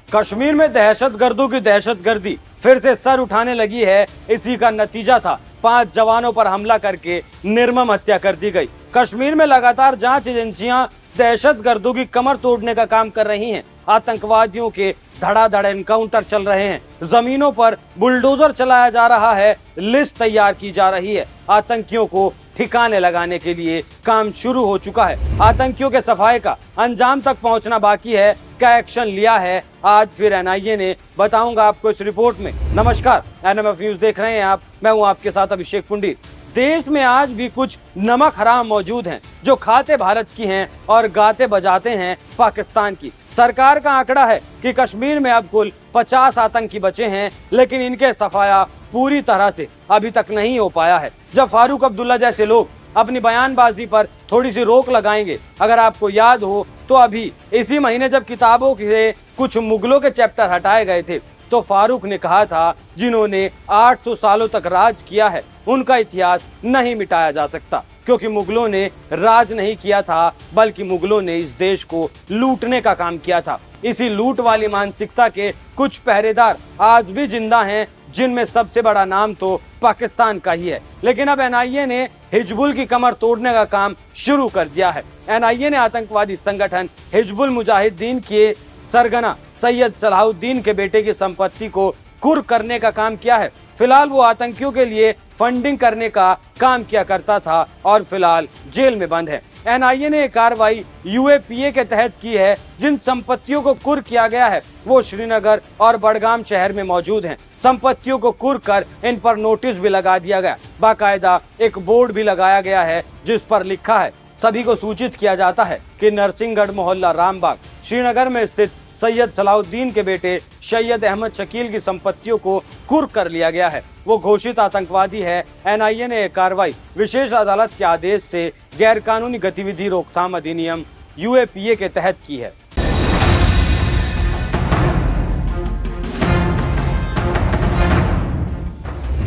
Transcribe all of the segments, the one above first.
कश्मीर में दहशतगर्दों की दहशतगर्दी फिर से सर उठाने लगी है। इसी का नतीजा था 5 जवानों पर हमला करके निर्मम हत्या कर दी गई। कश्मीर में लगातार जांच एजेंसियां दहशतगर्दों की कमर तोड़ने का काम कर रही हैं। आतंकवादियों के धड़ाधड़ एनकाउंटर चल रहे हैं। जमीनों पर बुलडोजर चलाया जा रहा है। लिस्ट तैयार की जा रही है। आतंकियों को ठिकाने लगाने के लिए काम शुरू हो चुका है। आतंकियों के सफाए का अंजाम तक पहुंचना बाकी है। क्या एक्शन लिया है आज फिर एनआईए ने, बताऊंगा आपको इस रिपोर्ट में। नमस्कार, एनएमएफ न्यूज देख रहे हैं आप। मैं हूं आपके साथ अभिषेक पुंडीर। देश में आज भी कुछ नमक हराम मौजूद हैं जो खाते भारत की हैं और गाते बजाते हैं पाकिस्तान की। सरकार का आंकड़ा है कि कश्मीर में अब कुल 50 आतंकी बचे हैं, लेकिन इनके सफाया पूरी तरह से अभी तक नहीं हो पाया है। जब फारूक अब्दुल्ला जैसे लोग अपनी बयानबाजी पर थोड़ी सी रोक लगाएंगे, अगर आपको याद हो तो अभी इसी महीने जब किताबों से कुछ मुगलों के चैप्टर हटाए गए थे, तो फारूक ने कहा था जिन्होंने 800 सालों तक राज किया है उनका इतिहास नहीं मिटाया जा सकता, क्योंकि मुगलों ने राज नहीं किया था बल्कि मुगलों ने इस देश को लूटने का काम किया था। इसी लूट वाली मानसिकता के कुछ पहरेदार आज भी जिंदा हैं, जिनमें सबसे बड़ा नाम तो पाकिस्तान का ही है। लेकिन अब एनआईए ने हिजबुल की कमर तोड़ने का काम शुरू कर दिया है। एनआईए ने आतंकवादी संगठन हिजबुल मुजाहिदीन के सरगना सैयद सलाहुद्दीन के बेटे की संपत्ति को कुर्क करने का काम किया है। फिलहाल वो आतंकियों के लिए फंडिंग करने का काम किया करता था और फिलहाल जेल में बंद है। एनआईए ने कार्रवाई यूएपीए के तहत की है। जिन संपत्तियों को कुर्क किया गया है वो श्रीनगर और बडगाम शहर में मौजूद हैं। संपत्तियों को कुर्क कर इन पर नोटिस भी लगा दिया गया। बाकायदा एक बोर्ड भी लगाया गया है जिस पर लिखा है, सभी को सूचित किया जाता है कि नरसिंहगढ़ मोहल्ला रामबाग श्रीनगर में स्थित सैयद सलाहुद्दीन के बेटे सैयद अहमद शकील की संपत्तियों को कुर्क कर लिया गया है। वो घोषित आतंकवादी है। एनआईए ने कार्रवाई विशेष अदालत के आदेश से गैरकानूनी गतिविधि रोकथाम अधिनियम यूएपीए के तहत की है।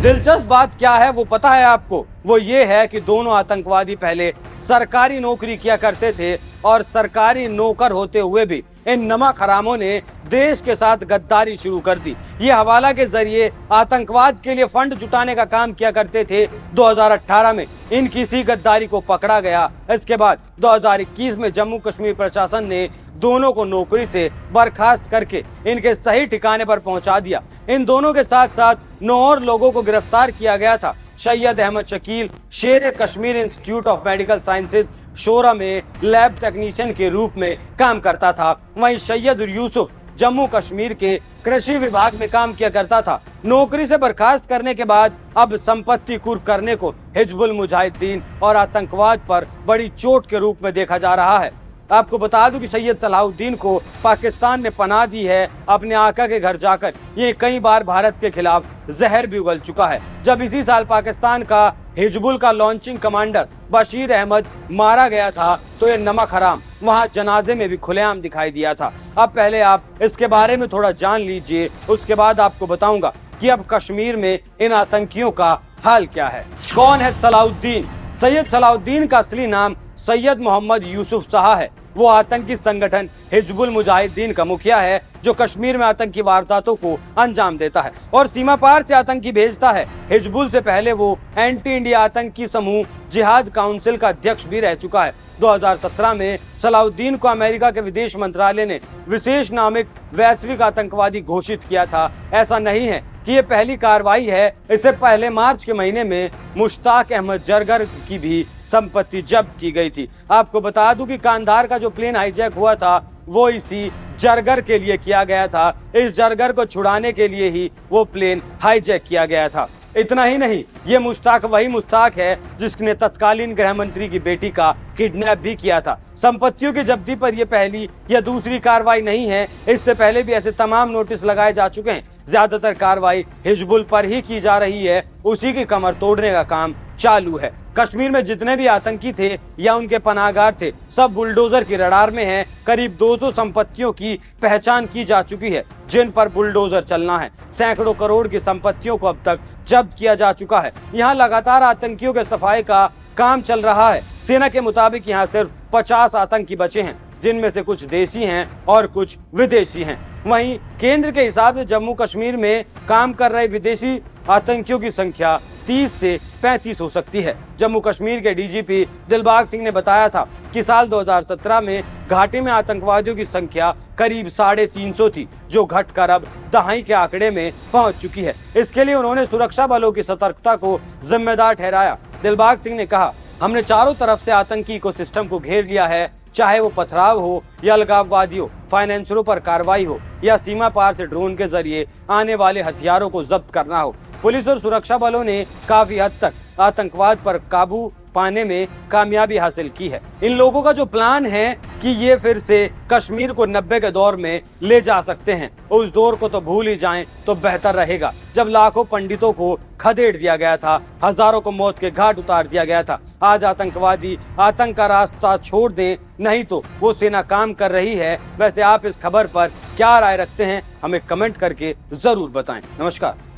दिलचस्प बात क्या है वो पता है आपको? वो ये है कि दोनों आतंकवादी पहले सरकारी नौकरी किया करते थे और सरकारी नौकर होते हुए भी इन नमक हरामों ने देश के साथ गद्दारी शुरू कर दी। ये हवाला के जरिए आतंकवाद के लिए फंड जुटाने का काम किया करते थे। 2018 में इनकी इसी गद्दारी को पकड़ा गया। इसके बाद 2021 में जम्मू कश्मीर प्रशासन ने दोनों को नौकरी से बर्खास्त करके इनके सही ठिकाने पर पहुंचा दिया। इन दोनों के साथ साथ 9 और लोगों को गिरफ्तार किया गया था। Syed Ahmad Shakeel Sher Kashmir institute of medical sciences Soura में लैब टेक्नीशियन के रूप में काम करता था। वहीं सैयद यूसुफ जम्मू कश्मीर के कृषि विभाग में काम किया करता था। नौकरी से बर्खास्त करने के बाद अब संपत्ति कुर्क करने को हिजबुल मुजाहिदीन और आतंकवाद पर बड़ी चोट के रूप में देखा जा रहा है। आपको बता दूं कि सैयद सलाहुद्दीन को पाकिस्तान ने पनाह दी है। अपने आका के घर जाकर ये कई बार भारत के खिलाफ जहर भी उगल चुका है। जब इसी साल पाकिस्तान का हिजबुल का लॉन्चिंग कमांडर बशीर अहमद मारा गया था तो ये नमक हराम वहां जनाजे में भी खुलेआम दिखाई दिया था। अब पहले आप इसके बारे में थोड़ा जान लीजिए, उसके बाद आपको बताऊंगा कि अब कश्मीर में इन आतंकियों का हाल क्या है। कौन है सलाहुद्दीन? सैयद सलाहुद्दीन का असली नाम सैयद मोहम्मद यूसुफ शाह है। वो आतंकी संगठन हिजबुल मुजाहिदीन का मुखिया है जो कश्मीर में आतंकी वारदातों को अंजाम देता है और सीमा पार से आतंकी भेजता है। हिजबुल से पहले वो एंटी इंडिया आतंकी समूह जिहाद काउंसिल का अध्यक्ष भी रह चुका है। 2017 में सलाहुद्दीन को अमेरिका के विदेश मंत्रालय ने विशेष नामित वैश्विक आतंकवादी घोषित किया था। ऐसा नहीं है कि ये पहली कार्रवाई है। इससे पहले मार्च के महीने में मुश्ताक अहमद जरगर की भी संपत्ति जब्त की गई थी। आपको बता दूं कि कांधार का जो प्लेन हाईजैक हुआ था वो इसी जरगर के लिए किया गया था। इस जरगर को छुड़ाने के लिए ही वो प्लेन हाईजैक किया गया था। इतना ही नहीं, ये मुश्ताक वही मुश्ताक है जिसने तत्कालीन गृह मंत्री की बेटी का किडनैप भी किया था। संपत्तियों की जब्ती पर यह पहली या दूसरी कार्रवाई नहीं है। इससे पहले भी ऐसे तमाम नोटिस लगाए जा चुके हैं। ज्यादातर कार्रवाई हिजबुल पर ही की जा रही है। उसी की कमर तोड़ने का काम चालू है। कश्मीर में जितने भी आतंकी थे या उनके पनाहगार थे, सब बुलडोजर की रडार में हैं। करीब 200 संपत्तियों की पहचान की जा चुकी है जिन पर बुलडोजर चलना है। सैकड़ों करोड़ की संपत्तियों को अब तक जब्त किया जा चुका है। यहाँ लगातार आतंकियों के सफाई का काम चल रहा है। सेना के मुताबिक यहाँ सिर्फ 50 आतंकी बचे हैं, जिनमें से कुछ देसी हैं और कुछ विदेशी हैं। वहीं केंद्र के हिसाब से जम्मू कश्मीर में काम कर रहे विदेशी आतंकियों की संख्या 30 से 35 हो सकती है। जम्मू कश्मीर के डीजीपी दिलबाग सिंह ने बताया था कि साल 2017 में घाटी में आतंकवादियों की संख्या करीब 350 थी, जो घटकर अब दहाई के आंकड़े में पहुंच चुकी है। इसके लिए उन्होंने सुरक्षा बलों की सतर्कता को जिम्मेदार ठहराया। दिलबाग सिंह ने कहा, हमने चारों तरफ से आतंकी इकोसिस्टम को घेर लिया है, चाहे वो पथराव हो या अलगाववादी हो, फाइनेंसरों पर कार्रवाई हो या सीमा पार से ड्रोन के जरिए आने वाले हथियारों को जब्त करना हो। पुलिस और सुरक्षा बलों ने काफी हद तक आतंकवाद पर काबू पाने में कामयाबी हासिल की है। इन लोगों का जो प्लान है कि ये फिर से कश्मीर को 90 के दौर में ले जा सकते हैं, उस दौर को तो भूल ही जाएं तो बेहतर रहेगा, जब लाखों पंडितों को खदेड़ दिया गया था, हजारों को मौत के घाट उतार दिया गया था। आज आतंकवादी आतंक का रास्ता छोड़ दें, नहीं तो वो सेना काम कर रही है। वैसे आप इस खबर पर क्या राय रखते हैं, हमें कमेंट करके जरूर बताएं। नमस्कार।